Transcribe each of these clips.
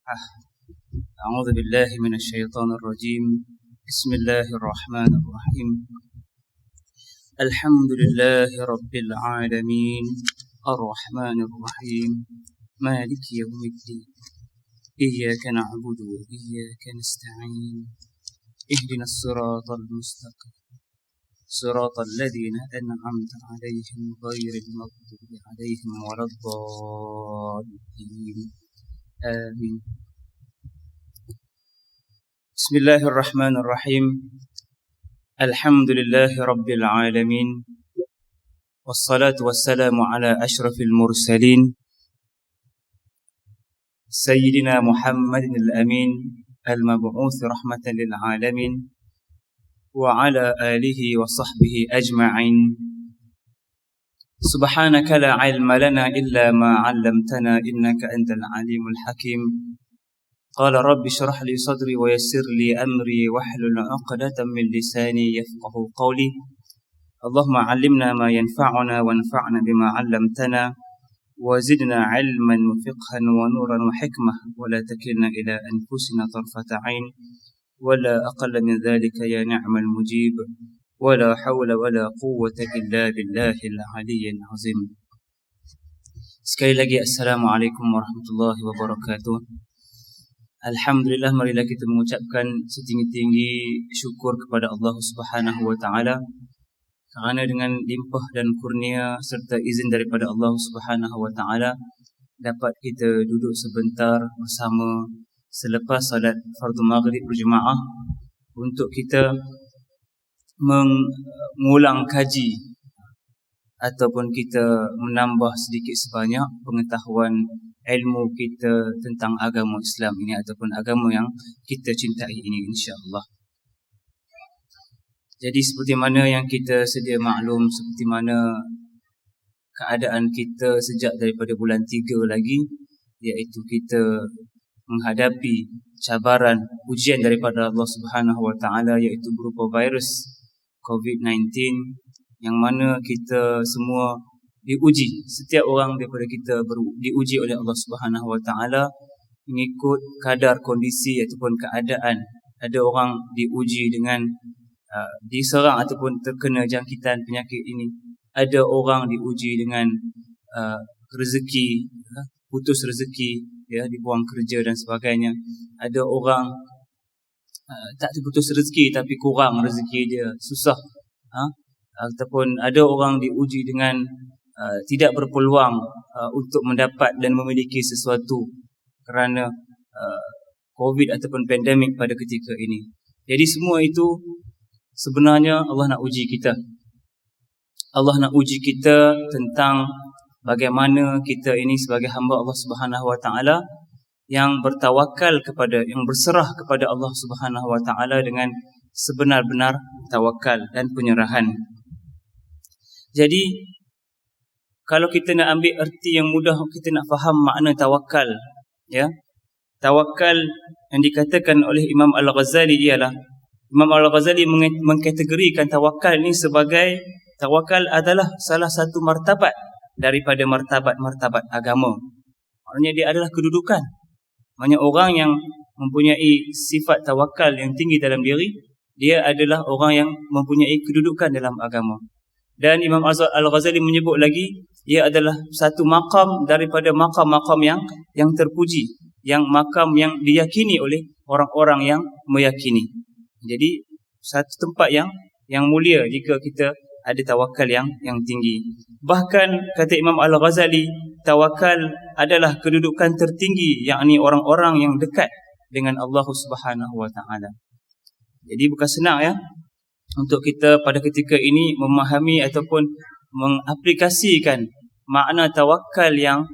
أعوذ بالله من الشيطان الرجيم. بسم الله الرحمن الرحيم. الحمد لله رب العالمين الرحمن الرحيم مالك يوم الدين إياك نعبد وإياك نستعين اهدنا الصراط المستقيم صراط الذين أنعمت عليهم غير المغضوب عليهم ولا الضالين آمين. بسم الله الرحمن الرحيم. الحمد لله رب العالمين والصلاة والسلام على أشرف المرسلين سيدنا محمد الأمين المبعوث رحمة للعالمين وعلى آله وصحبه أجمعين. سبحانك لا علم لنا إلا ما علمتنا إنك أنت العليم الحكيم. قال رب اشرح لي صدري ويسر لي أمري واحلل عقدة من لساني يفقه قولي. اللهم علمنا ما ينفعنا وانفعنا بما علمتنا وزدنا علما وفقها ونورا وحكمة ولا تكلنا إلى أنفسنا طرفة عين ولا أقل من ذلك يا نعم المجيب ولا حول ولا قوة إلا بالله العلي العظيم. Sekali lagi Assalamualaikum warahmatullahi wabarakatuh. Alhamdulillah, marilah kita mengucapkan setinggi-tinggi syukur kepada Allah Subhanahu wa taala kerana dengan limpah dan kurnia serta izin daripada Allah Subhanahu wa taala dapat kita duduk sebentar bersama selepas salat fardu maghrib berjemaah untuk kita mengulang kaji ataupun kita menambah sedikit sebanyak pengetahuan ilmu kita tentang agama Islam ini ataupun agama yang kita cintai ini, insya-Allah. Jadi seperti mana yang kita sedia maklum, seperti mana keadaan kita sejak daripada bulan 3 lagi, iaitu kita menghadapi cabaran ujian daripada Allah Subhanahu wa taala, iaitu berupa virus COVID-19 yang mana kita semua diuji. Setiap orang daripada kita diuji oleh Allah Subhanahu wa taala mengikut kadar kondisi ataupun keadaan. Ada orang diuji dengan diserang ataupun terkena jangkitan penyakit ini. Ada orang diuji dengan rezeki, putus rezeki, dibuang kerja dan sebagainya. Ada orang tak putus rezeki tapi kurang rezeki dia, susah. Ataupun ada orang diuji dengan tidak berpeluang untuk mendapat dan memiliki sesuatu kerana COVID ataupun pandemik pada ketika ini. Jadi semua itu sebenarnya Allah nak uji kita. Allah nak uji kita tentang bagaimana kita ini sebagai hamba Allah Subhanahu wa taala yang bertawakal kepada, yang berserah kepada Allah Subhanahu wa taala dengan sebenar-benar tawakal dan penyerahan. Jadi kalau kita nak ambil erti yang mudah, kita nak faham makna tawakal, tawakal yang dikatakan oleh Imam Al-Ghazali ialah, Imam Al-Ghazali mengkategorikan tawakal ini sebagai, tawakal adalah salah satu martabat daripada martabat-martabat agama. Maknanya dia adalah kedudukan. Maknanya orang yang mempunyai sifat tawakal yang tinggi dalam diri, dia adalah orang yang mempunyai kedudukan dalam agama. Dan Imam Al-Ghazali menyebut lagi, ia adalah satu makam daripada makam-makam yang terpuji, yang makam yang diyakini oleh orang-orang yang meyakini. Jadi satu tempat yang mulia jika kita ada tawakal yang tinggi. Bahkan kata Imam Al-Ghazali, tawakal adalah kedudukan tertinggi, yakni orang-orang yang dekat dengan Allah Subhanahu wa taala. Jadi bukan senang untuk kita pada ketika ini memahami ataupun mengaplikasikan makna tawakal yang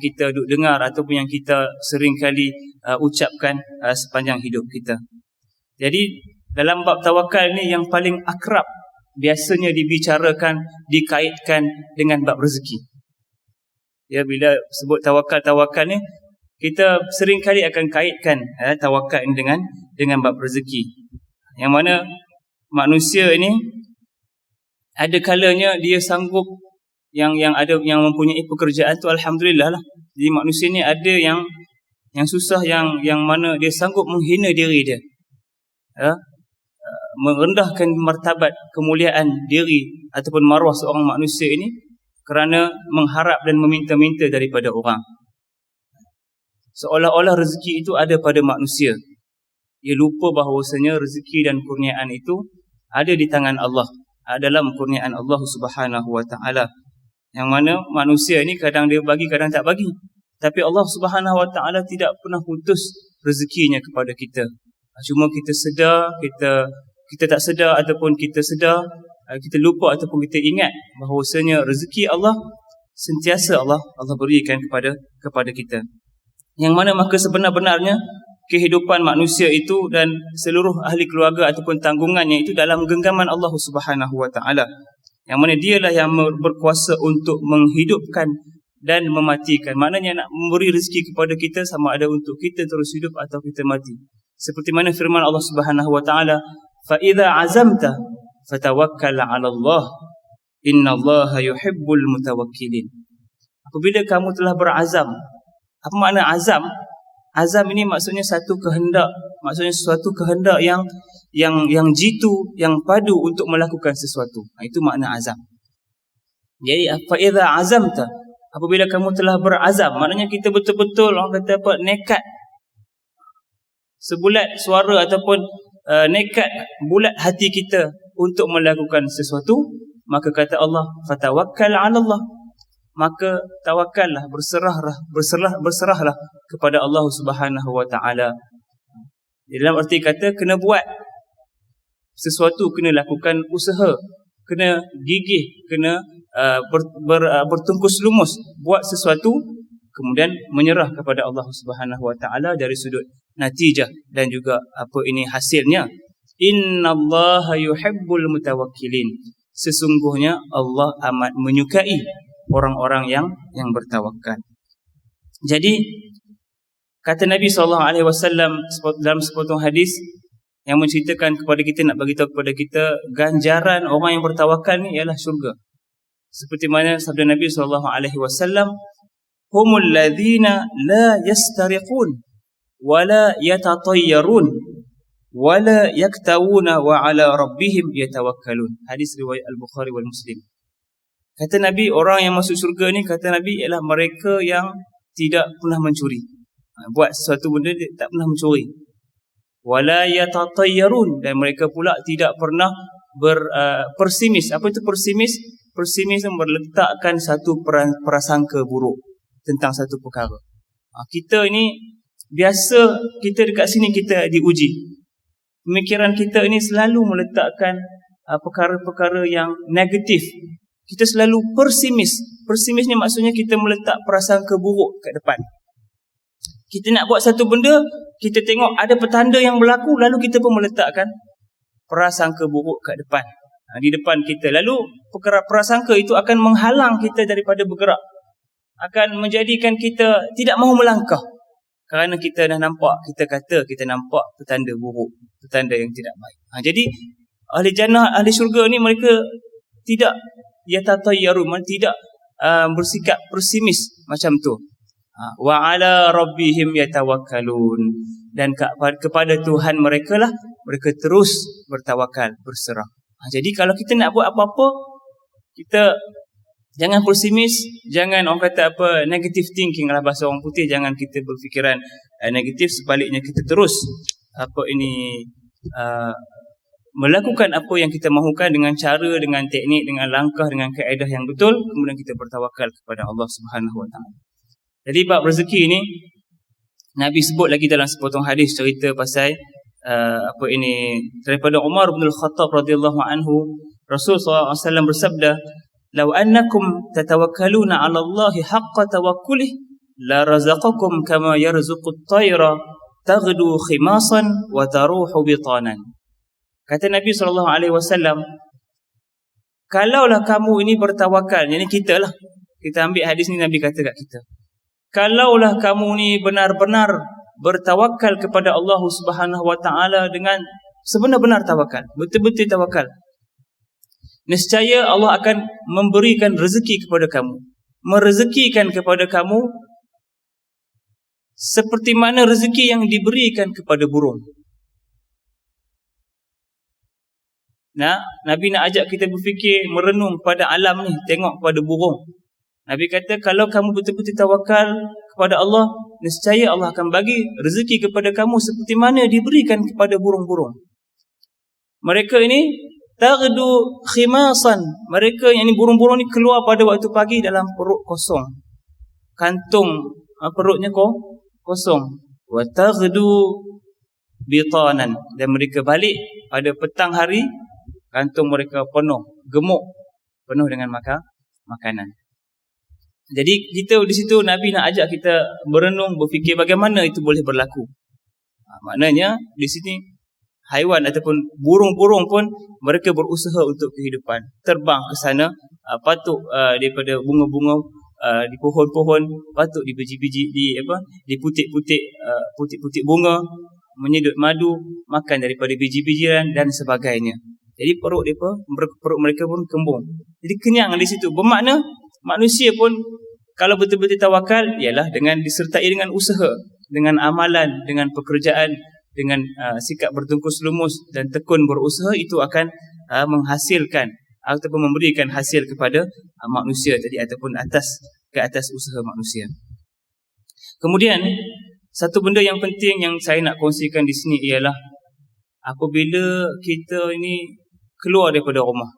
kita duk dengar ataupun yang kita sering kali ucapkan sepanjang hidup kita. Jadi dalam bab tawakal ni yang paling akrab biasanya dibicarakan, dikaitkan dengan bab rezeki. Bila sebut tawakal ni, kita sering kali akan kaitkan tawakal ini dengan bab rezeki. Yang mana manusia ini ada kalanya dia sanggup yang mempunyai pekerjaan tu, alhamdulillah lah. Jadi manusia ni ada yang Yang susah yang mana dia sanggup menghina diri dia, merendahkan martabat kemuliaan diri ataupun maruah seorang manusia ini kerana mengharap dan meminta-minta daripada orang. Seolah-olah rezeki itu ada pada manusia. Ia lupa bahawasanya rezeki dan kurniaan itu ada di tangan Allah, dalam kurniaan Allah Subhanahu wa taala. Yang mana manusia ini kadang dia bagi, kadang tak bagi. Tapi Allah Subhanahu wa taala tidak pernah putus rezekinya kepada kita. Cuma kita sedar, kita tak sedar ataupun kita sedar, kita lupa ataupun kita ingat bahawasanya rezeki Allah sentiasa Allah berikan kepada kita. Yang mana maka sebenar-benarnya kehidupan manusia itu dan seluruh ahli keluarga ataupun tanggungannya itu dalam genggaman Allah Subhanahu wa taala. Yang mana dialah yang berkuasa untuk menghidupkan dan mematikan. Maknanya nak memberi rezeki kepada kita sama ada untuk kita terus hidup atau kita mati. Seperti mana firman Allah Subhanahu wa taala, "Fa idza azamta fatawakkal 'ala Allah. Innallaha yuhibbul mutawakkilin." Apabila kamu telah berazam. Apa makna azam? Azam ini maksudnya satu kehendak, maksudnya suatu kehendak yang jitu, yang padu untuk melakukan sesuatu. Itu makna azam. Jadi fa idza azamta, apabila kamu telah berazam, maknanya kita betul-betul orang kata apa, nekat. Sebulat suara ataupun nekat bulat hati kita untuk melakukan sesuatu, maka kata Allah, fatawakkal 'ala Allah. Maka tawakallah, berserahlah kepada Allah Subhanahu wa taala. Dalam arti kata kena buat sesuatu, kena lakukan usaha, kena gigih, kena bertungkus lumus buat sesuatu, kemudian menyerah kepada Allah Subhanahu wa taala dari sudut natijah dan juga hasilnya. Innallaha yuhibbul mutawakkilin. Sesungguhnya Allah amat menyukai orang-orang yang bertawakal. Jadi kata Nabi SAW dalam sepotong hadis yang menceritakan kepada kita, nak bagi tahu kepada kita ganjaran orang yang bertawakal ni ialah syurga. Seperti mana sabda Nabi SAW, humul ladzina la yastariqun wa la yatatayyarun wa la yaktawuna wa ala rabbihim yatawakkalun. Hadis riwayat Al-Bukhari wal Muslim. Kata Nabi, orang yang masuk syurga ni, kata Nabi, ialah mereka yang tidak pernah mencuri. Buat sesuatu benda dia tak pernah mencuri. Wala yatatayyarun, dan mereka pula tidak pernah persimis. Apa itu persimis? Persimis itu meletakkan satu prasangka buruk tentang satu perkara. Kita ini biasa, kita dekat sini kita diuji. Pemikiran kita ini selalu meletakkan perkara-perkara yang negatif. Kita selalu persimis. Persimis ni maksudnya kita meletak prasangka buruk kat depan. Kita nak buat satu benda, kita tengok ada petanda yang berlaku, lalu kita pun meletakkan prasangka buruk kat depan, di depan kita. Lalu prasangka itu akan menghalang kita daripada bergerak, akan menjadikan kita tidak mahu melangkah. Kerana kita dah nampak, kita nampak petanda buruk, petanda yang tidak baik. Jadi ahli jannah, ahli syurga ni mereka tidak yatatayyarun, tidak bersikap pesimis macam tu. Wa ala rabbihim yatawakkalun, dan kepada Tuhan mereka lah mereka terus bertawakal, berserah. Jadi kalau kita nak buat apa-apa, kita jangan pesimis, jangan orang kata negative thinking lah bahasa orang putih, jangan kita berfikiran negatif. Sebaliknya kita terus melakukan apa yang kita mahukan dengan cara, dengan teknik, dengan langkah, dengan kaedah yang betul, kemudian kita bertawakal kepada Allah Subhanahu wa taala. Jadi bab rezeki ini Nabi sebut lagi dalam sepotong hadis, cerita pasal daripada Umar bin Al-Khattab radhiyallahu anhu. Rasul sallallahu alaihi wasallam bersabda, "Law annakum tatawakkaluna 'ala Allahi haqqa tawakkulih la razaqakum kama yarzuqu at-tayra taghdu khimasan wa taruhu bitanan." Kata Nabi SAW, kalaulah kamu ini bertawakal, ini kita lah, kita ambil hadis ni Nabi kata kat kita, kalaulah kamu ni benar-benar bertawakal kepada Allah Subhanahu wa taala dengan sebenar-benar tawakal, betul-betul tawakal, nescaya Allah akan memberikan rezeki kepada kamu, merezekikan kepada kamu seperti mana rezeki yang diberikan kepada burung. Nah, Nabi nak ajak kita berfikir, merenung pada alam ni, tengok pada burung. Nabi kata, kalau kamu betul-betul tawakal kepada Allah, nescaya Allah akan bagi rezeki kepada kamu seperti mana diberikan kepada burung-burung. Mereka ini taghdu khimasan. Mereka yang ni burung-burung ni keluar pada waktu pagi dalam perut kosong. Kantung perutnya kosong. Wa taghdu bitanan, dan mereka balik pada petang hari, kantung mereka penuh, gemuk, penuh dengan makanan. Jadi kita di situ Nabi nak ajak kita berenung, berfikir bagaimana itu boleh berlaku. Maknanya di sini haiwan ataupun burung-burung pun mereka berusaha untuk kehidupan, terbang ke sana, patuk daripada bunga-bunga di pohon-pohon, patuk di biji-biji, di putik-putik bunga, menyedut madu, makan daripada biji-bijian dan sebagainya. Jadi perut mereka pun kembung. Jadi kenyang di situ. Bermakna manusia pun kalau betul-betul tawakal, ialah dengan disertai dengan usaha, dengan amalan, dengan pekerjaan, dengan sikap bertungkus lumus dan tekun berusaha, itu akan menghasilkan ataupun memberikan hasil kepada manusia tadi, ataupun ke atas usaha manusia. Kemudian satu benda yang penting yang saya nak kongsikan di sini ialah apabila kita ini keluar daripada rumah.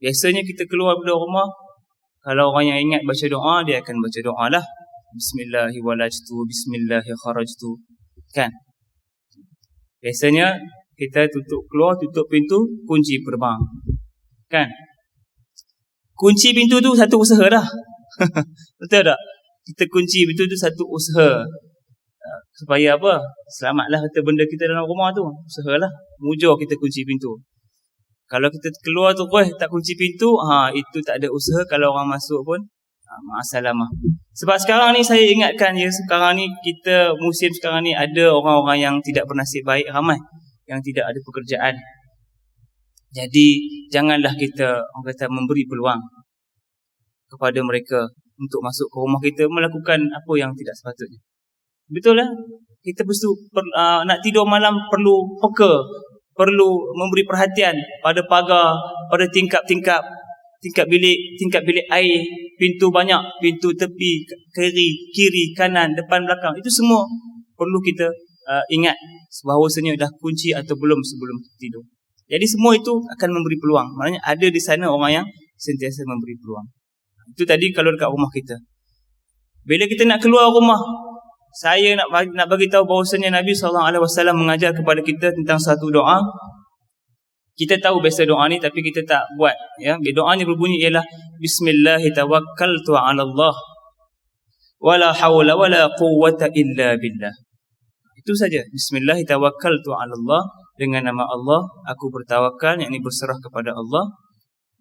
Biasanya kita keluar daripada rumah, kalau orang yang ingat baca doa, dia akan baca doa lah. Bismillahirrahmanirrahim, Bismillahirrahmanirrahim. Kan? Biasanya kita tutup pintu, kunci gerbang. Kan? Kunci pintu tu satu usaha dah. Betul tak? Kita kunci pintu tu satu usaha. Supaya apa? Selamatlah kata benda kita dalam rumah tu. Usahalah. Mujur kita kunci pintu. Kalau kita keluar tu tak kunci pintu, itu tak ada usaha. Kalau orang masuk pun ma'asalamah. Sebab sekarang ni saya ingatkan sekarang ni kita, musim sekarang ni ada orang-orang yang tidak bernasib baik ramai, yang tidak ada pekerjaan. Jadi janganlah kita, orang kata, memberi peluang kepada mereka untuk masuk ke rumah kita melakukan apa yang tidak sepatutnya. Betul lah. Kita nak tidur malam perlu peka, perlu memberi perhatian pada pagar, pada tingkap bilik air, pintu banyak, pintu tepi, kiri, kanan, depan, belakang. Itu semua perlu kita ingat bahawasanya dah kunci atau belum sebelum tidur. Jadi semua itu akan memberi peluang. Maknanya ada di sana orang yang sentiasa memberi peluang. Itu tadi kalau dekat rumah kita. Bila kita nak keluar rumah, saya nak bagi tahu bahawasanya Nabi SAW mengajar kepada kita tentang satu doa. Kita tahu biasa doa ni tapi kita tak buat, ya. Doanya berbunyi ialah Bismillahirrahmanirrahim, 'alallah wala haula wala quwwata illa billah. Itu saja. Bismillahirrahmanirrahim, 'alallah, dengan nama Allah aku bertawakal, yakni berserah kepada Allah.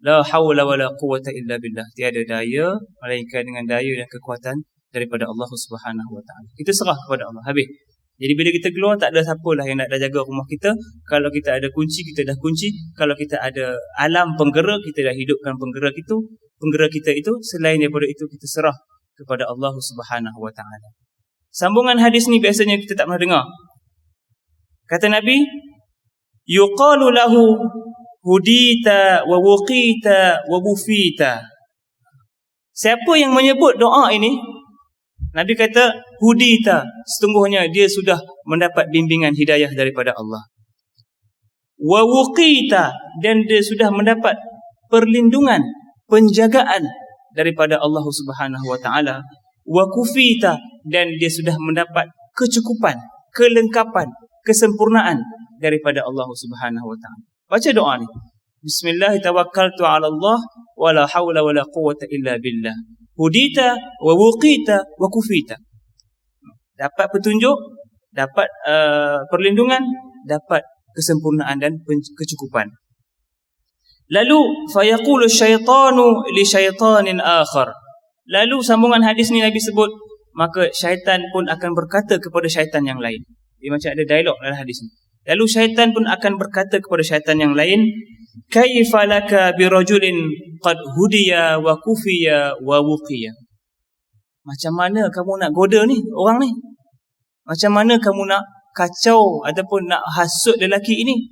La haula wala quwwata illa billah. Tiada daya melainkan dengan daya dan kekuatan daripada Allah Subhanahu wa taala. Kita serah kepada Allah. Habis. Jadi bila kita keluar, tak ada siapalah yang nak jaga rumah kita. Kalau kita ada kunci, kita dah kunci. Kalau kita ada alam penggerak, kita dah hidupkan penggerak kita itu. Selain daripada itu, kita serah kepada Allah Subhanahu wa taala. Sambungan hadis ni biasanya kita tak pernah dengar. Kata Nabi, yuqalu lahu hudita wa wuqita wa bufita. Siapa yang menyebut doa ini, Nabi kata hudita, sesungguhnya dia sudah mendapat bimbingan hidayah daripada Allah. Wa wuqita, dan dia sudah mendapat perlindungan, penjagaan daripada Allah Subhanahu wa taala. Wa kufita, dan dia sudah mendapat kecukupan, kelengkapan, kesempurnaan daripada Allah Subhanahu wa taala. Baca doa ni. Bismillahirrahmanirrahim, 'alallah wala haula wala quwwata illa billah. Hudita wa wuqita wa kufita. Dapat petunjuk, dapat perlindungan, dapat kesempurnaan dan kecukupan. Lalu fayaqulu syaitanu li syaitanin akhar. Lalu sambungan hadis ni Nabi sebut, maka syaitan pun akan berkata kepada syaitan yang lain. Dia macam ada dialog dalam hadis ni. Lalu syaitan pun akan berkata kepada syaitan yang lain, kaifa laka birajulin qad hudiya wa kufiya wa wuqiya. Macam mana kamu nak goda ni orang ni? Macam mana kamu nak kacau ataupun nak hasut lelaki ini?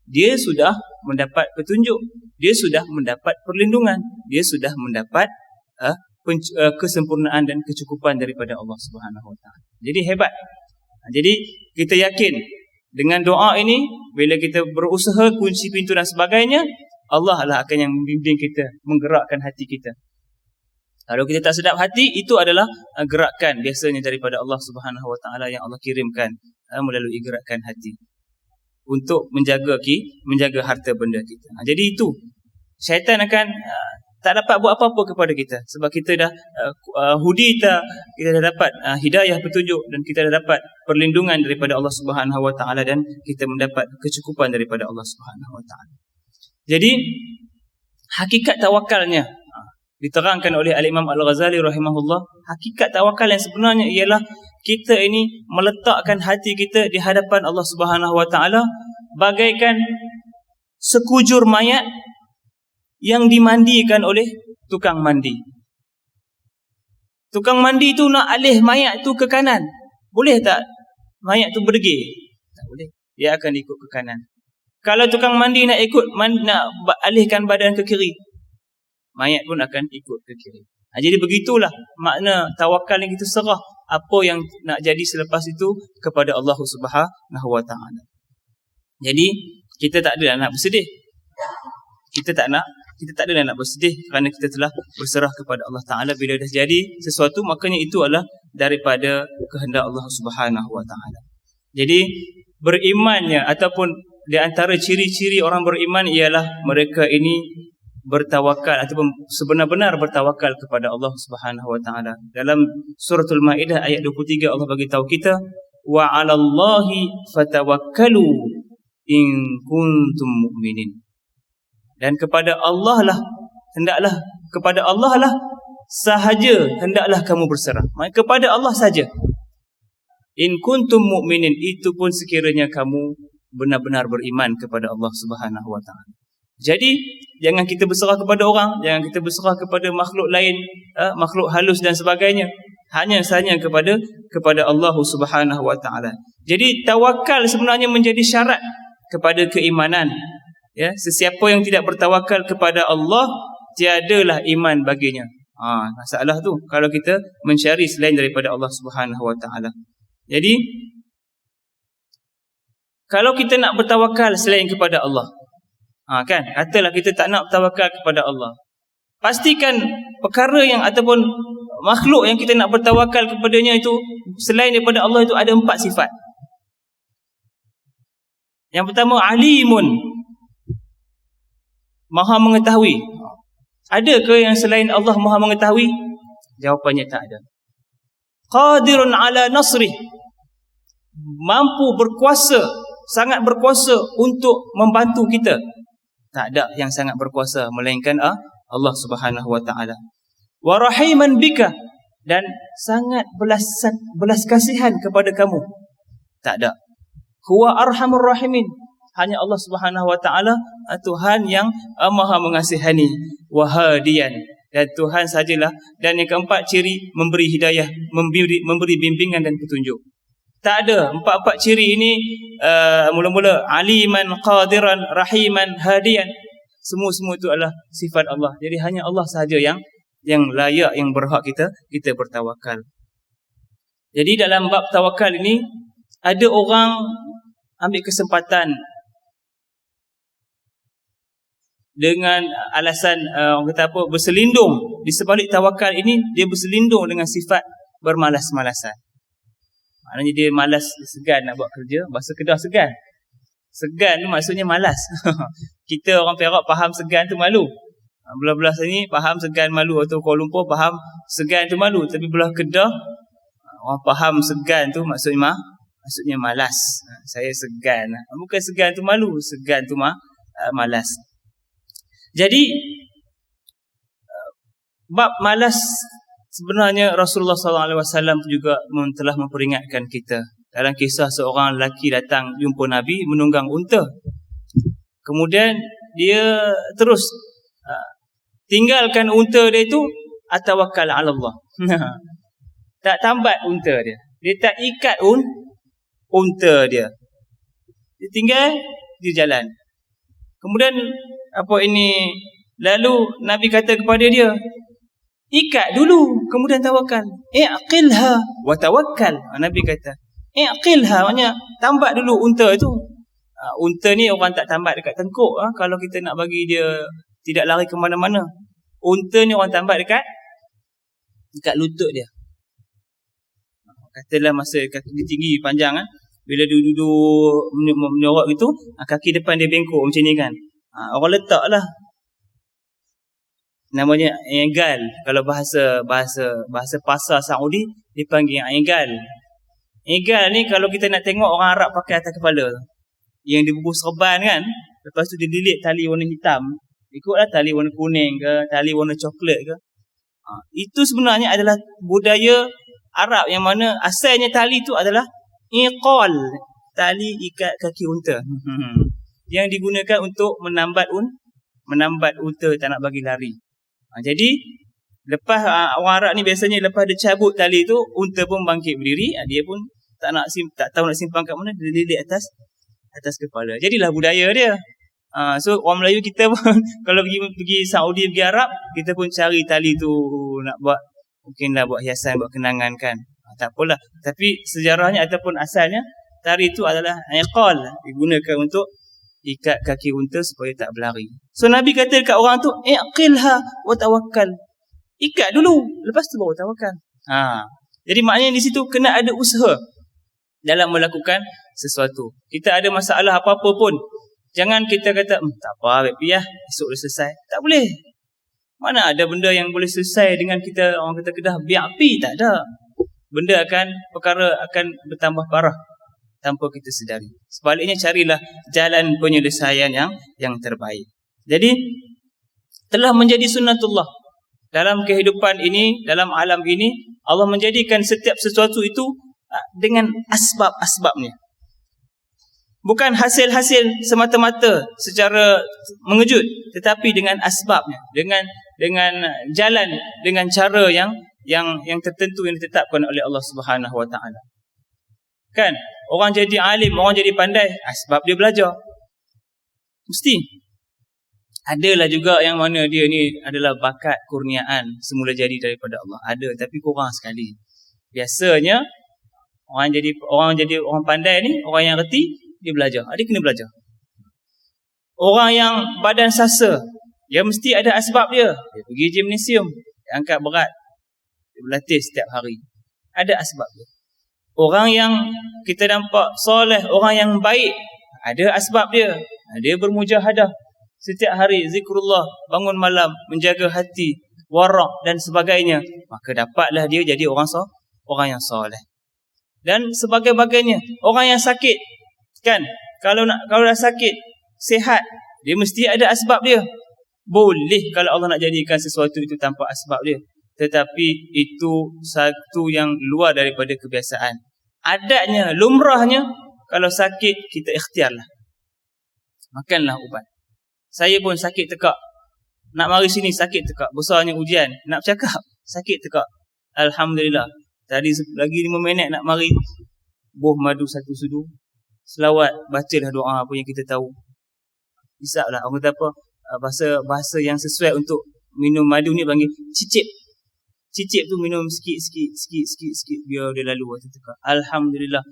Dia sudah mendapat petunjuk, dia sudah mendapat perlindungan, dia sudah mendapat kesempurnaan dan kecukupan daripada Allah Subhanahu Wa Taala. Jadi hebat. Jadi kita yakin dengan doa ini, bila kita berusaha kunci pintu dan sebagainya, Allah lah akan yang membimbing kita, menggerakkan hati kita. Kalau kita tak sedap hati, itu adalah gerakan biasanya daripada Allah Subhanahu Wa Taala yang Allah kirimkan melalui gerakan hati untuk menjaga harta benda kita. Jadi itu syaitan akan tak dapat buat apa-apa kepada kita, sebab kita dah kita dah dapat hidayah, petunjuk, dan kita dah dapat perlindungan daripada Allah Subhanahu Wa Taala, dan kita mendapat kecukupan daripada Allah Subhanahu Wa Taala. Jadi hakikat tawakalnya diterangkan oleh Al-Imam Al-Ghazali rahimahullah. Hakikat tawakal yang sebenarnya ialah kita ini meletakkan hati kita di hadapan Allah Subhanahu Wa Taala bagaikan sekujur mayat yang dimandikan oleh tukang mandi. Tukang mandi tu nak alih mayat tu ke kanan, boleh tak mayat tu berdegil? Tak boleh, dia akan ikut ke kanan. Kalau tukang mandi nak alihkan badan ke kiri, mayat pun akan ikut ke kiri. Jadi begitulah makna tawakal yang kita serah apa yang nak jadi selepas itu kepada Allah Subhanahu Wa Taala. Jadi kita tak ada nak bersedih. Kita tak ada nak bersedih kerana kita telah berserah kepada Allah Taala. Bila dah jadi sesuatu, makanya itu adalah daripada kehendak Allah Subhanahu Wa Taala. Jadi berimannya ataupun di antara ciri-ciri orang beriman ialah mereka ini bertawakal ataupun sebenar-benar bertawakal kepada Allah Subhanahu Wa Taala. Dalam suratul Maidah ayat 23 Allah bagi tahu kita, wa 'alallahi fatawakkalu in kuntum mu'minin. Dan kepada Allah lah sahaja hendaklah kamu berserah. Maksudnya kepada Allah saja. In kuntum mu'minin, itu pun sekiranya kamu benar-benar beriman kepada Allah Subhanahu Wa Taala. Jadi jangan kita berserah kepada orang, jangan kita berserah kepada makhluk lain, makhluk halus dan sebagainya. Hanya kepada Allah Subhanahu Wa Taala. Jadi tawakal sebenarnya menjadi syarat kepada keimanan. Ya, sesiapa yang tidak bertawakal kepada Allah, tiadalah iman baginya. Masalah tu kalau kita mencari selain daripada Allah Subhanahu Wa Taala. Jadi kalau kita nak bertawakal selain kepada Allah, kan, katalah kita tak nak bertawakal kepada Allah, pastikan perkara yang ataupun makhluk yang kita nak bertawakal kepadanya itu selain daripada Allah itu ada 4 sifat. Yang pertama, alimun, maha mengetahui. Adakah yang selain Allah maha mengetahui? Jawapannya tak ada. Qadirun ala nasri, mampu, berkuasa, sangat berkuasa untuk membantu kita. Tak ada yang sangat berkuasa melainkan Allah Subhanahu Wa Taala. Wa rahiman bika, dan sangat belas kasihan kepada kamu. Tak ada. Huwa arhamur rahimin, hanya Allah Subhanahu Wa Taala Tuhan yang maha mengasihani. Wahadian, dan Tuhan sajalah. Dan yang keempat, ciri memberi hidayah, memberi bimbingan dan petunjuk. Tak ada 4 ciri ini. Mula-mula aliman, qadiran, rahiman, hadian, semua itu adalah sifat Allah. Jadi hanya Allah sahaja yang layak, yang berhak kita bertawakal. Jadi dalam bab tawakal ini, ada orang ambil kesempatan dengan alasan orang kata apa, berselindung di sebalik tawakal ini. Dia berselindung dengan sifat bermalas-malasan. Maknanya dia malas, segan nak buat kerja. Bahasa Kedah segan. Segan tu maksudnya malas. Kita orang Perak faham segan tu malu. Belah-belah sini faham segan malu, atau Kuala Lumpur faham segan tu malu. Tapi belah Kedah orang faham segan tu maksudnya malas. Saya segan. Bukan segan tu malu, segan tu malas. Jadi bab malas sebenarnya Rasulullah SAW juga telah memperingatkan kita. Dalam kisah seorang lelaki datang jumpa Nabi menunggang unta. Kemudian dia terus tinggalkan unta dia itu, atawakkal ala Allah. Tak tambat unta dia. Dia tak ikat unta dia. Dia tinggal di jalan. Kemudian lalu Nabi kata kepada dia, ikat dulu kemudian tawakal. I'qilha wa tawakkal. Nabi kata, i'qilha, maknanya tambat dulu unta itu. Unta ni orang tak tambat dekat tengkuk kalau kita nak bagi dia tidak lari ke mana-mana. Unta ni orang tambat dekat lutut dia. Katalah masa kaki dia tinggi panjang bila dia duduk menyorok gitu, kaki depan dia bengkok macam ni kan. Orang letaklah namanya egal. Kalau bahasa pasar Saudi dipanggil egal. Egal ni kalau kita nak tengok orang Arab pakai atas kepala yang dibubuh serban kan, lepas tu dia lilit tali warna hitam, ikutlah tali warna kuning ke, tali warna coklat ke. Itu sebenarnya adalah budaya Arab yang mana asalnya tali itu adalah iqal, tali ikat kaki unta. Yang digunakan untuk menambat unta tak nak bagi lari. Jadi lepas orang Arab ni biasanya lepas dia cabut tali tu, unta pun bangkit berdiri, dia pun tak tahu nak simpan kat mana, dia lilit atas kepala. Jadilah budaya dia. So orang Melayu kita pun kalau pergi Saudi, pergi Arab, kita pun cari tali tu nak buat, mungkinlah buat hiasan, buat kenangan kan. Tak apalah. Tapi sejarahnya ataupun asalnya tali itu adalah iqal, digunakan untuk ikat kaki unta supaya tak berlari. So Nabi kata dekat orang tu, i'qilha wa tawakkal. Ikat dulu, lepas tu baru tawakal. Jadi maknanya di situ kena ada usaha dalam melakukan sesuatu. Kita ada masalah apa-apa pun, jangan kita kata tak apa, baik esok dah selesai. Tak boleh. Mana ada benda yang boleh selesai dengan kita, orang kata kedah biapi, tak ada. Perkara akan bertambah parah tanpa kita sedari. Sebaliknya carilah jalan penyelesaian yang terbaik. Jadi telah menjadi sunnatullah dalam kehidupan ini, dalam alam ini, Allah menjadikan setiap sesuatu itu dengan asbab-asbabnya. Bukan hasil-hasil semata-mata secara mengejut, tetapi dengan asbabnya, dengan jalan, dengan cara yang tertentu yang ditetapkan oleh Allah Subhanahu Wa Taala. Kan, orang jadi alim, orang jadi pandai, sebab dia belajar. Mesti. Adalah juga yang mana dia ni adalah bakat kurniaan semula jadi daripada Allah. Ada, tapi kurang sekali. Biasanya orang jadi orang pandai ni, orang yang reti, dia belajar. Dia kena belajar. Orang yang badan sasa, dia mesti ada asbab dia. Dia pergi gimnasium, dia angkat berat, dia berlatih setiap hari. Ada asbab dia. Orang yang kita nampak soleh, orang yang baik, ada asbab dia. Dia bermujahadah setiap hari, zikrullah, bangun malam, menjaga hati, warak dan sebagainya. Maka dapatlah dia jadi orang yang soleh. Dan sebagainya. Orang yang sakit, kan, kalau dah sakit, sihat, dia mesti ada asbab dia. Boleh kalau Allah nak jadikan sesuatu itu tanpa asbab dia. Tetapi itu satu yang luar daripada kebiasaan. Adatnya, lumrahnya, kalau sakit, kita ikhtiarlah. Makanlah ubat. Saya pun sakit tekak. Nak mari sini sakit tekak. Besarnya ujian. Nak bercakap, sakit tekak. Alhamdulillah. Tadi lagi 5 minit nak mari. Buh madu 1 sudu. Selawat, bacalah doa apa yang kita tahu. Isaplah. Orang kata apa? Bahasa yang sesuai untuk minum madu ni panggil cicip. Cicip tu minum sikit biar dia lalu waktu tekak. Alhamdulillah.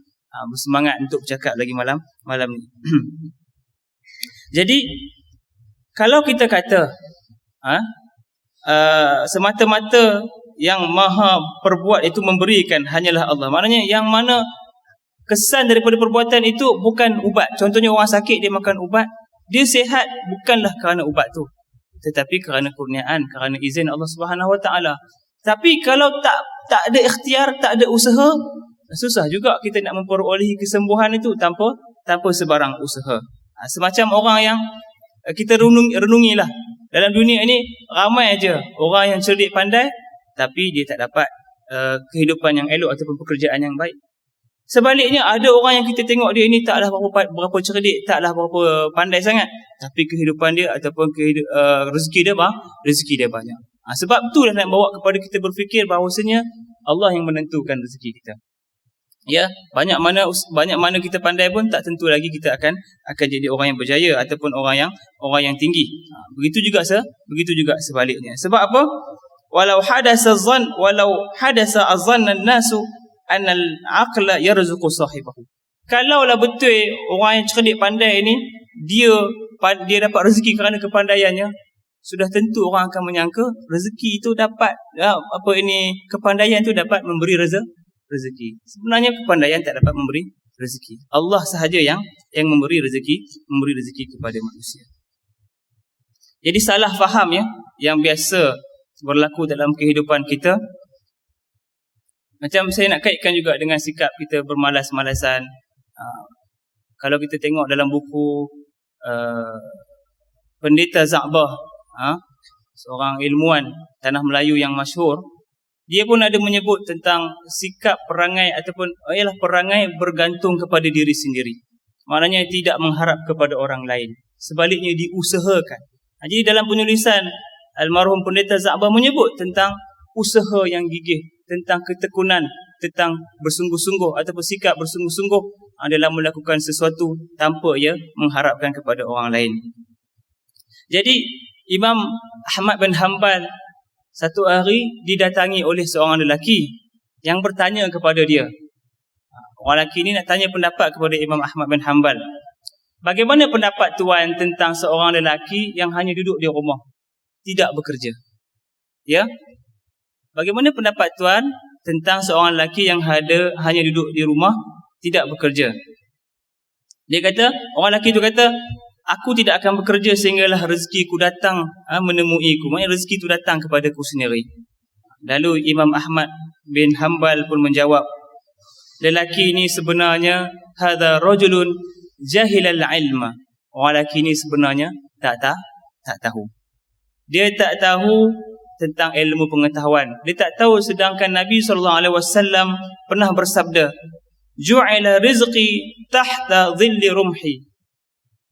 Bersemangat untuk bercakap lagi malam ni. Jadi kalau kita kata semata-mata yang maha perbuat itu memberikan hanyalah Allah, maknanya yang mana kesan daripada perbuatan itu bukan ubat. Contohnya orang sakit, dia makan ubat, dia sihat bukanlah kerana ubat tu, tetapi kerana kurniaan, kerana izin Allah Subhanahu Wa Taala. Tapi kalau tak ada ikhtiar, tak ada usaha, susah juga kita nak memperolehi kesembuhan itu tanpa sebarang usaha. Semacam orang yang kita renungilah. Dalam dunia ini ramai aja orang yang cerdik pandai, tapi dia tak dapat kehidupan yang elok ataupun pekerjaan yang baik. Sebaliknya ada orang yang kita tengok dia ini taklah berapa cerdik, taklah berapa pandai sangat, tapi kehidupan dia ataupun rezeki dia banyak. Sebab itulah nak bawa kepada kita berfikir bahawasanya Allah yang menentukan rezeki kita. Ya, banyak mana kita pandai pun tak tentu lagi kita akan jadi orang yang berjaya ataupun orang yang tinggi. Begitu juga sebaliknya. Sebab apa? Walau hadasa azanna an-nasu anna al-aqla yarzuqu sahibahu. Kalaulah betul orang yang cerdik pandai ini dia dapat rezeki kerana kepandaiannya, sudah tentu orang akan menyangka rezeki itu dapat kepandaian itu dapat memberi rezeki. Sebenarnya kepandaian tak dapat memberi rezeki. Allah sahaja yang memberi rezeki kepada manusia. Jadi salah faham ya yang biasa berlaku dalam kehidupan kita. Macam saya nak kaitkan juga dengan sikap kita bermalas-malasan. Kalau kita tengok dalam buku Pendeta Za'bah, seorang ilmuwan tanah Melayu yang masyhur, dia pun ada menyebut tentang sikap perangai ataupun perangai bergantung kepada diri sendiri. Maknanya tidak mengharap kepada orang lain. Sebaliknya diusahakan. Jadi dalam penulisan almarhum Pendeta Za'bah menyebut tentang usaha yang gigih, tentang ketekunan, tentang bersungguh-sungguh ataupun sikap bersungguh-sungguh dalam melakukan sesuatu tanpa ia mengharapkan kepada orang lain. Jadi Imam Ahmad bin Hanbal satu hari didatangi oleh seorang lelaki yang bertanya kepada dia. Orang lelaki ini nak tanya pendapat kepada Imam Ahmad bin Hanbal. Bagaimana pendapat tuan tentang seorang lelaki yang hanya duduk di rumah, tidak bekerja? Ya? Bagaimana pendapat tuan tentang seorang lelaki yang hanya duduk di rumah, tidak bekerja? Dia kata, orang lelaki itu kata, aku tidak akan bekerja sehinggalah rezekiku datang menemuiku. Maksudnya rezeki itu datang kepadaku sendiri. Lalu Imam Ahmad bin Hanbal pun menjawab, lelaki ini sebenarnya hadza rajulun jahilal ilma. Orang lelaki ini sebenarnya tak tahu. Dia tak tahu tentang ilmu pengetahuan. Dia tak tahu sedangkan Nabi SAW pernah bersabda, ju'ila rizqi tahta dhilli rumhi.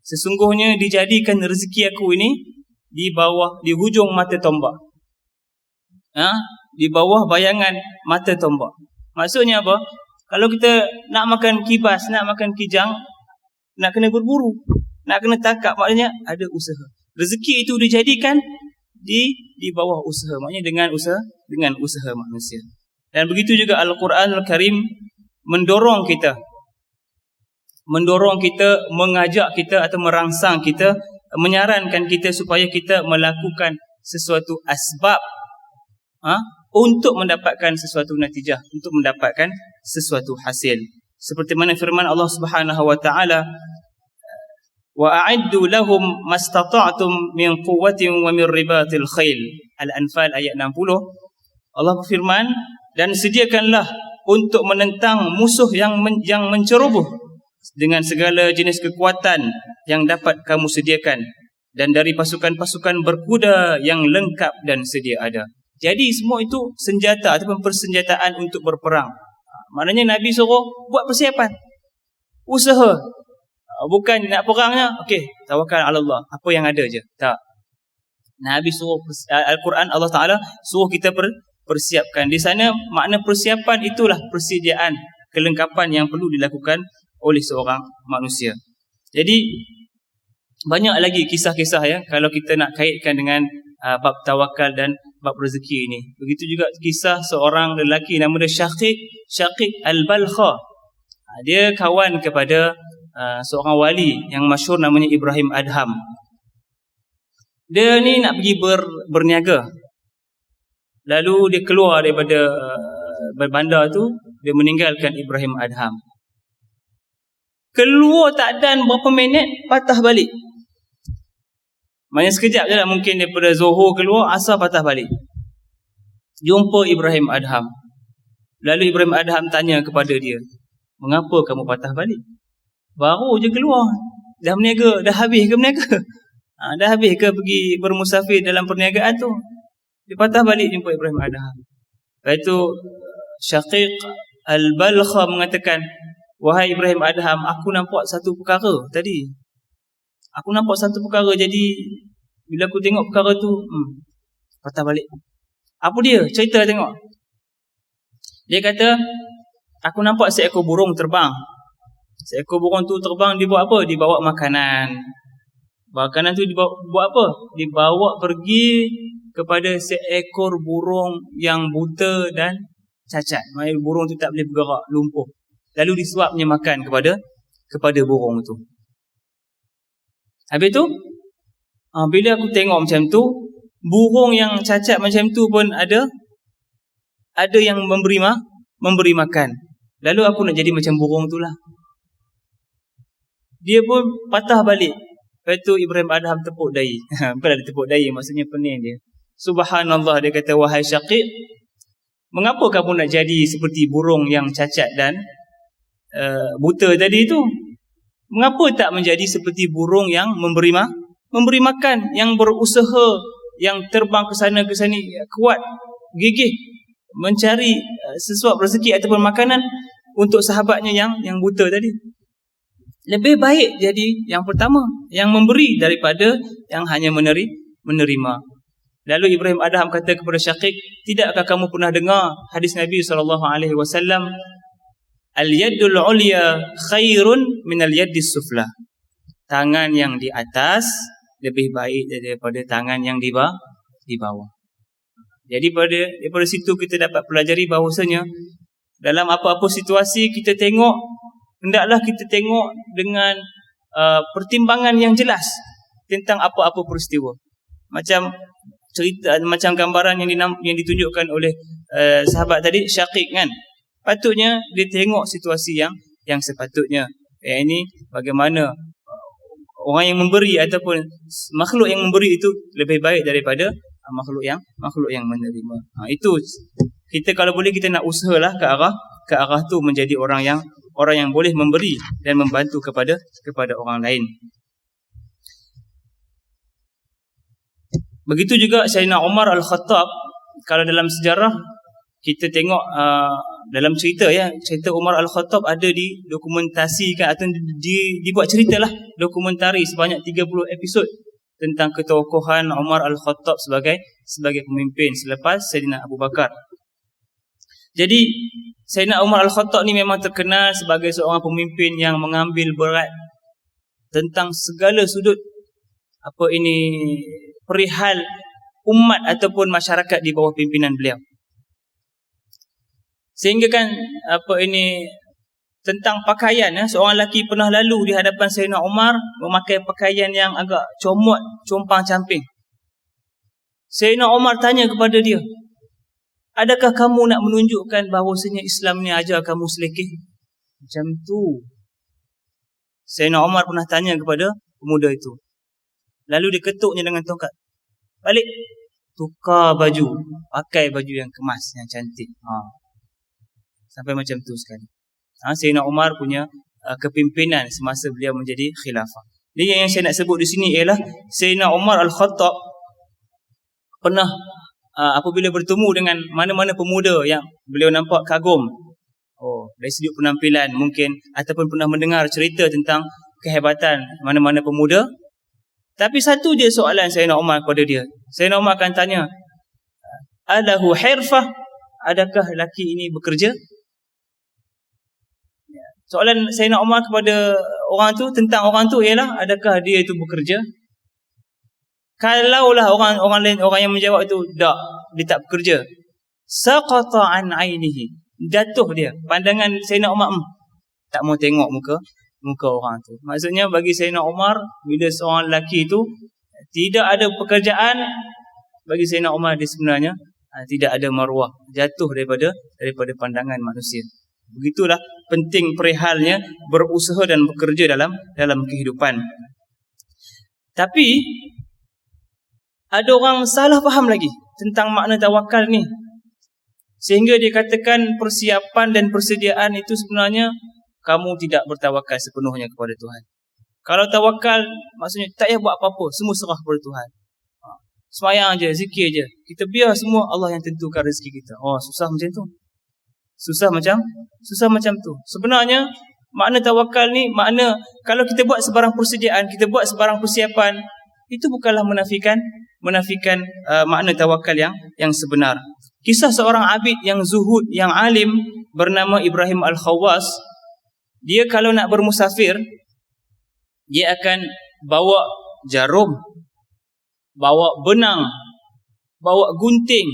Sesungguhnya dijadikan rezeki aku ini di hujung mata tombak. Di bawah bayangan mata tombak. Maksudnya apa? Kalau kita nak makan kibas, nak makan kijang, nak kena berburu, nak kena tangkap, maknanya ada usaha. Rezeki itu dijadikan di bawah usaha, maknanya dengan usaha manusia. Dan begitu juga Al-Quranul Karim mendorong kita, mengajak kita atau merangsang kita, menyarankan kita supaya kita melakukan sesuatu asbab untuk mendapatkan sesuatu natijah, untuk mendapatkan sesuatu hasil. Seperti mana firman Allah Subhanahu wa taala, wa a'iddu lahum mastata'tum min quwwatin wa min ribatil khail. Al-Anfal ayat 60. Allah berfirman, dan sediakanlah untuk menentang musuh yang menceroboh dengan segala jenis kekuatan yang dapat kamu sediakan, dan dari pasukan-pasukan berkuda yang lengkap dan sedia ada. Jadi semua itu senjata ataupun persenjataan untuk berperang. Maknanya Nabi suruh buat persiapan, usaha. Bukan nak perangnya, okey, tawakal ala Allah, apa yang ada je. Tak. Nabi suruh, Al-Quran Allah Ta'ala suruh kita persiapkan. Di sana makna persiapan itulah persediaan, kelengkapan yang perlu dilakukan oleh seorang manusia. Jadi banyak lagi kisah-kisah ya kalau kita nak kaitkan dengan bab tawakal dan bab rezeki ini. Begitu juga kisah seorang lelaki nama dia Syaqiq Al-Balkha. Dia kawan kepada seorang wali yang masyhur namanya Ibrahim Adham. Dia ni nak pergi berniaga. Lalu dia keluar daripada bandar tu, dia meninggalkan Ibrahim Adham. Keluar tak dan berapa minit patah balik. Maksudnya sekejap je lah, mungkin daripada Zohor keluar, asar patah balik. Jumpa Ibrahim Adham. Lalu Ibrahim Adham tanya kepada dia, mengapa kamu patah balik? Baru je keluar, dah berniaga, dah habis ke berniaga? Dah habis ke pergi bermusafir dalam perniagaan tu? Dia patah balik jumpa Ibrahim Adham. Lepas itu Syaqiq Al-Balkha mengatakan, wahai Ibrahim Adham, aku nampak satu perkara tadi. Aku nampak satu perkara, jadi bila aku tengok perkara tu, patah balik. Apa dia? Cerita tengok. Dia kata, aku nampak seekor burung terbang. Seekor burung tu terbang, dia buat apa? Dia bawa makanan. Makanan tu dibawa buat apa? Dibawa pergi kepada seekor burung yang buta dan cacat. Maksudnya burung tu tak boleh bergerak, lumpuh. Lalu disuapnya makan kepada burung tu. Habis tu, bila aku tengok macam tu, burung yang cacat macam tu pun ada yang memberi makan. Lalu aku nak jadi macam burung tu lah. Dia pun patah balik. Lepas tu Ibrahim Adham tepuk dahi. Bukan ada tepuk dahi, maksudnya pening dia. Subhanallah, dia kata, wahai Syaqiq, mengapa kamu nak jadi seperti burung yang cacat dan buta tadi tu? Mengapa tak menjadi seperti burung yang memberi makan, yang berusaha, yang terbang ke sana ke sini, kuat, gigih, mencari sesuap rezeki ataupun makanan untuk sahabatnya yang buta tadi. Lebih baik jadi yang pertama, yang memberi daripada yang hanya menerima. Lalu Ibrahim Adham kata kepada Syaqiq, tidakkah kamu pernah dengar hadis Nabi SAW, al-yadul ulya khairun minal yaddis sufla. Tangan yang di atas lebih baik daripada tangan yang di bawah. Jadi daripada situ kita dapat pelajari bahawasanya dalam apa-apa situasi kita tengok, hendaklah kita tengok dengan pertimbangan yang jelas tentang apa-apa peristiwa. Macam cerita, macam gambaran yang ditunjukkan oleh sahabat tadi, Syaqiq kan. Patutnya dia tengok situasi yang sepatutnya. Ini bagaimana orang yang memberi ataupun makhluk yang memberi itu lebih baik daripada makhluk yang menerima. Itu kita kalau boleh kita nak usahalah ke arah tu, menjadi orang yang boleh memberi dan membantu kepada orang lain. Begitu juga Sayyidina Umar Al-Khattab. Kalau dalam sejarah kita tengok dalam cerita Umar Al-Khattab ada didokumentasikan atau dibuat ceritalah dokumentari sebanyak 30 episod tentang ketokohan Umar Al-Khattab sebagai pemimpin selepas Sayyidina Abu Bakar. Jadi Sayyidina Umar Al-Khattab ni memang terkenal sebagai seorang pemimpin yang mengambil berat tentang segala sudut perihal umat ataupun masyarakat di bawah pimpinan beliau. Sehingga kan tentang pakaian, seorang lelaki pernah lalu di hadapan Sayyidina Umar memakai pakaian yang agak comot, compang-camping. Sayyidina Umar tanya kepada dia, adakah kamu nak menunjukkan bahawasanya Islam ni ajar kamu selekeh? Macam tu. Sayyidina Umar pernah tanya kepada pemuda itu. Lalu dia ketuknya dengan tongkat. Balik. Tukar baju. Pakai baju yang kemas, yang cantik. Sampai macam tu sekali. Sayyidina Umar punya kepimpinan semasa beliau menjadi khilafah. Jadi yang saya nak sebut di sini ialah Sayyidina Umar Al-Khattab pernah apabila bertemu dengan mana-mana pemuda yang beliau nampak kagum, dari sudut penampilan mungkin, ataupun pernah mendengar cerita tentang kehebatan mana-mana pemuda. Tapi satu je soalan Sayyidina Umar kepada dia. Sayyidina Umar akan tanya, alahu hirfah, adakah lelaki ini bekerja? Soalan Sayyidina Umar kepada orang tu tentang orang tu ialah, adakah dia itu bekerja? Kalaulah orang lain, orang yang menjawab itu, tak, dia tak bekerja, saqata an ainihi, jatuh dia. Pandangan Sayyidina Umar, tak mau tengok muka orang tu. Maksudnya bagi Sayyidina Umar, bila seorang lelaki itu tidak ada pekerjaan, bagi Sayyidina Umar dia sebenarnya tidak ada maruah, jatuh daripada pandangan manusia. Begitulah penting perihalnya berusaha dan bekerja dalam kehidupan. Tapi ada orang salah faham lagi tentang makna tawakal ni, sehingga dia katakan persiapan dan persediaan itu sebenarnya kamu tidak bertawakal sepenuhnya kepada Tuhan. Kalau tawakal maksudnya tak payah buat apa-apa, semua serah kepada Tuhan. Semayang je, zikir je, kita biar semua Allah yang tentukan rezeki kita. Susah macam tu. Susah macam tu. Sebenarnya makna tawakal ni, makna kalau kita buat sebarang persediaan, kita buat sebarang persiapan, itu bukanlah menafikan makna tawakal yang sebenar. Kisah seorang abid yang zuhud, yang alim bernama Ibrahim Al-Khawwas. Dia kalau nak bermusafir, dia akan bawa jarum, bawa benang, bawa gunting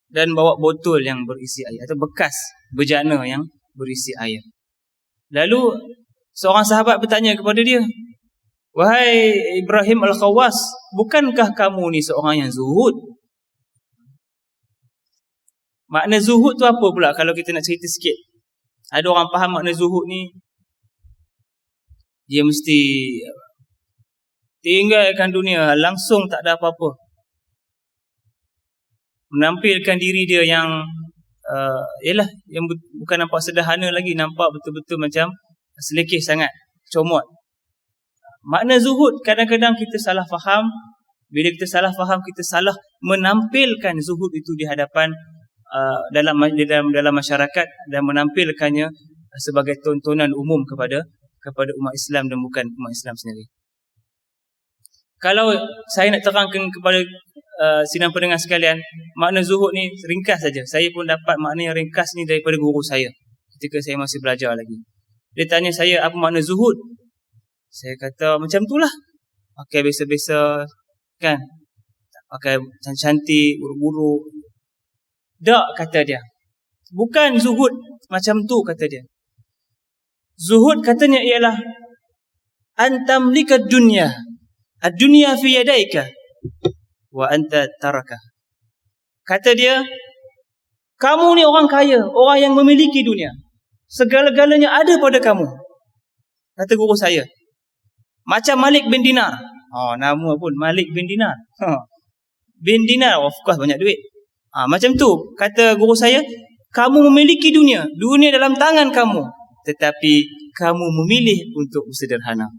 dan bawa botol yang berisi air atau bekas bejana yang berisi air. Lalu seorang sahabat bertanya kepada dia, "Wahai Ibrahim Al-Khawwas, bukankah kamu ni seorang yang zuhud?" Makna zuhud tu apa pula kalau kita nak cerita sikit? Ada orang faham makna zuhud ni, dia mesti tinggalkan dunia, langsung tak ada apa-apa. Menampilkan diri dia yang yang bukan nampak sederhana lagi, nampak betul-betul macam selekeh sangat, comot. Makna zuhud kadang-kadang kita salah faham. Bila kita salah faham, kita salah menampilkan zuhud itu di hadapan dalam masyarakat dan menampilkannya sebagai tontonan umum kepada umat Islam dan bukan umat Islam sendiri. Kalau saya nak terangkan kepada sidang pendengar sekalian, makna zuhud ni ringkas saja. Saya pun dapat makna yang ringkas ni daripada guru saya ketika saya masih belajar lagi. Dia tanya saya apa makna zuhud. Saya kata macam itulah. Pakai biasa-biasa kan. Tak pakai cantik, buruk-buruk. Tak, kata dia. Bukan zuhud macam tu, kata dia. Zuhud katanya ialah antamlika dunya. Ad-dunya fi yadaika wa anta taraka. Kata dia, kamu ni orang kaya, orang yang memiliki dunia. Segala-galanya ada pada kamu. Kata guru saya. Macam Malik bin Dinar. Nama pun Malik bin Dinar. Bin Dinar, of course banyak duit. Macam tu, kata guru saya, kamu memiliki dunia. Dunia dalam tangan kamu. Tetapi kamu memilih untuk bersederhana.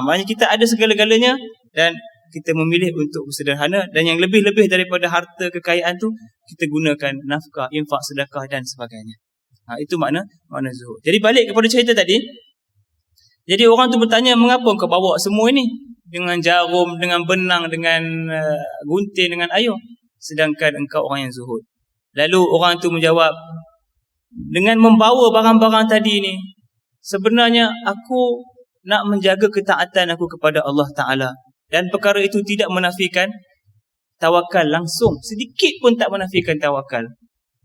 Maknanya kita ada segala-galanya dan kita memilih untuk bersederhana, dan yang lebih-lebih daripada harta kekayaan tu kita gunakan nafkah, infak, sedekah dan sebagainya. Itu makna zuhud. Jadi balik kepada cerita tadi. Jadi orang tu bertanya, mengapa kau bawa semua ini dengan jarum, dengan benang, dengan gunting, dengan ayuh, sedangkan engkau orang yang zuhud? Lalu orang tu menjawab, dengan membawa barang-barang tadi ni, sebenarnya aku nak menjaga ketaatan aku kepada Allah Ta'ala. Dan perkara itu tidak menafikan tawakal langsung. Sedikit pun tak menafikan tawakal.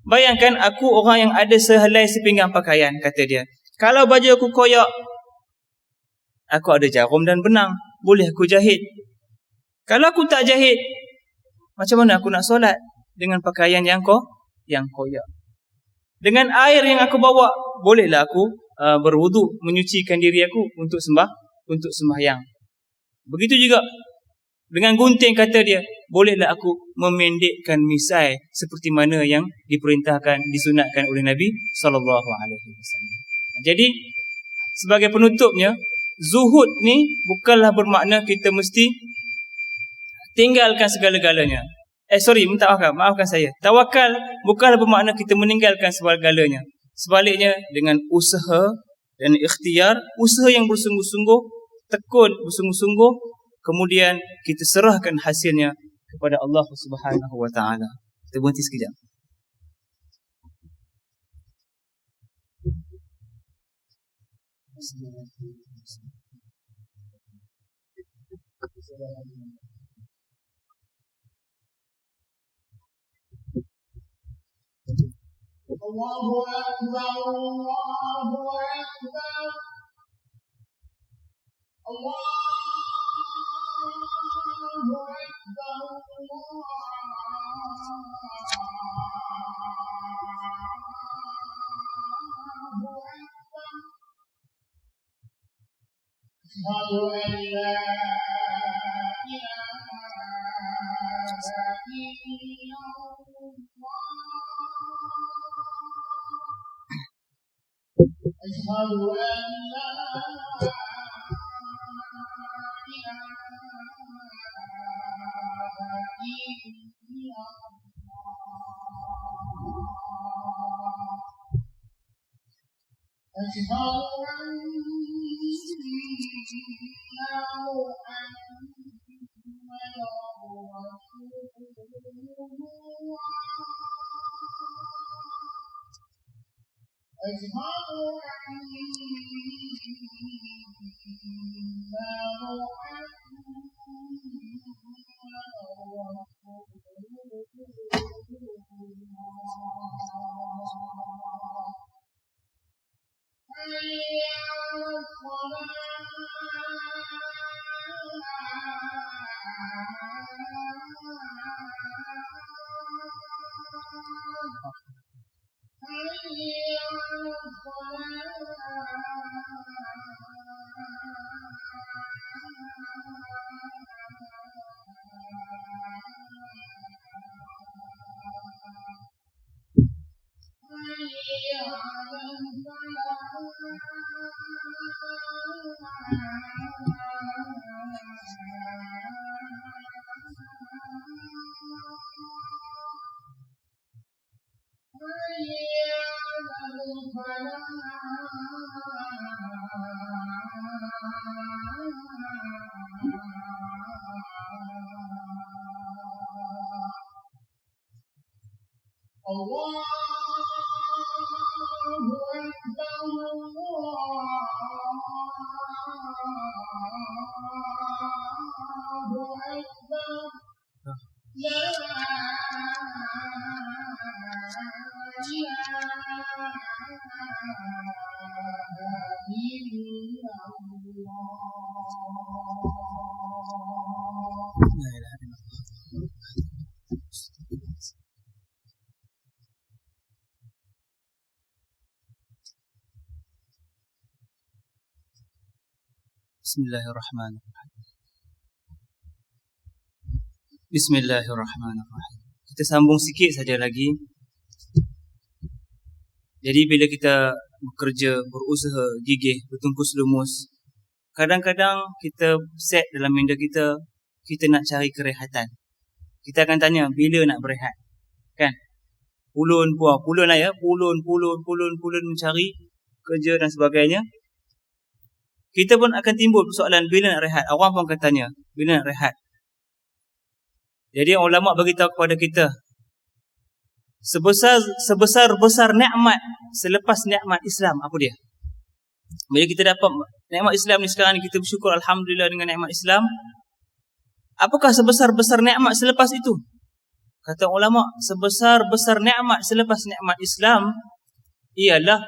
Bayangkan aku orang yang ada sehelai sepinggang pakaian, kata dia. Kalau baju aku koyak, aku ada jarum dan benang, boleh aku jahit. Kalau aku tak jahit, macam mana aku nak solat dengan pakaian yang koyak? Dengan air yang aku bawa, bolehlah aku berwuduk, menyucikan diri aku untuk sembahyang. Begitu juga dengan gunting, kata dia, bolehlah aku memendekkan misai seperti mana yang diperintahkan, disunatkan oleh Nabi SAW. Jadi sebagai penutupnya, zuhud ni bukanlah bermakna kita mesti tinggalkan segala-galanya. Maafkan saya. Tawakal bukanlah bermakna kita meninggalkan segala-galanya. Sebaliknya, dengan usaha dan ikhtiar, usaha yang bersungguh-sungguh, tekun bersungguh-sungguh, kemudian kita serahkan hasilnya kepada Allah Subhanahu wa taala. Kita berhenti sekejap. Allahu Akbar, Allahu Akbar, Allahu Akbar, Allahu Akbar. Asyhadu an la ilaha illallah. أشهد أن لا إله إلا الله. Bismillahirrahmanirrahim. Bismillahirrahmanirrahim. Kita sambung sikit saja lagi. Jadi bila kita bekerja, berusaha, gigih, bertungkus lumus, kadang-kadang kita set dalam minda kita nak cari kerehatan. Kita akan tanya, bila nak berehat? Kan? Pulun lah ya. Pulun mencari kerja dan sebagainya. Kita pun akan timbul persoalan bila nak rehat. Orang pun akan tanya, bila nak rehat? Jadi ulama beritahu kepada kita, sebesar nikmat selepas nikmat Islam, apa dia? Bila kita dapat nikmat Islam ni sekarang ni, kita bersyukur alhamdulillah dengan nikmat Islam. Apakah sebesar-besar nikmat selepas itu? Kata ulama, sebesar-besar nikmat selepas nikmat Islam ialah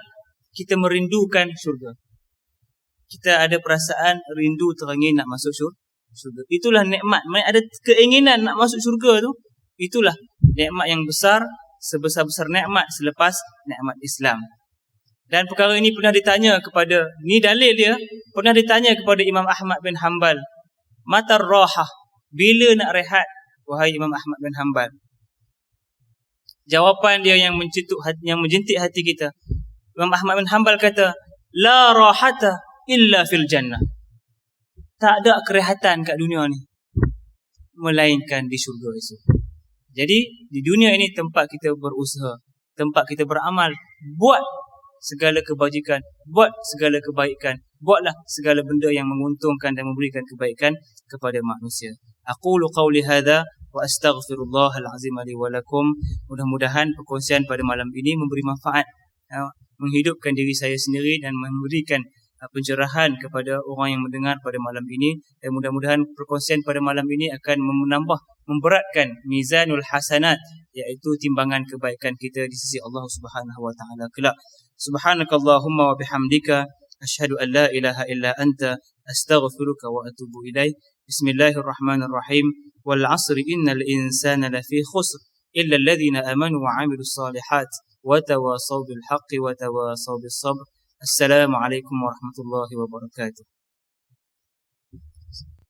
kita merindukan syurga. Kita ada perasaan rindu teringin nak masuk syurga. Itulah nikmat. Ada keinginan nak masuk syurga tu. Itulah nikmat yang besar, sebesar-besar nikmat selepas nikmat Islam. Dan perkara ini pernah ditanya kepada, ni dalil dia, pernah ditanya kepada Imam Ahmad bin Hanbal, matar rahah, bila nak rehat wahai Imam Ahmad bin Hanbal? Jawapan dia yang menjentik hati kita. Imam Ahmad bin Hanbal kata, la rahata illa fil jannah. Tak ada kerehatan kat dunia ni melainkan di syurga esok. Jadi di dunia ini tempat kita berusaha, tempat kita beramal, buat segala kebajikan, buat segala kebaikan, buatlah segala benda yang menguntungkan dan memberikan kebaikan kepada manusia. Aqulu qawli hadza wa astaghfirullahal azim li wa lakum. Mudah-mudahan perkongsian pada malam ini memberi manfaat, menghidupkan diri saya sendiri dan memberikan pencerahan kepada orang yang mendengar pada malam ini, dan mudah-mudahan perkongsian pada malam ini akan memberatkan mizanul hasanat, iaitu timbangan kebaikan kita di sisi Allah Subhanahu wa taala kelak. Subhanakallahumma wa bihamdika asyhadu an la ilaha illa anta astaghfiruka wa atubu ilaik. Bismillahirrahmanirrahim. Wal 'asri innal insana lafi khusr illa alladhina amanu wa 'amilus solihat wa tawasaw bil haqqi wa tawasaw bis sabr. Assalamualaikum warahmatullahi wabarakatuh.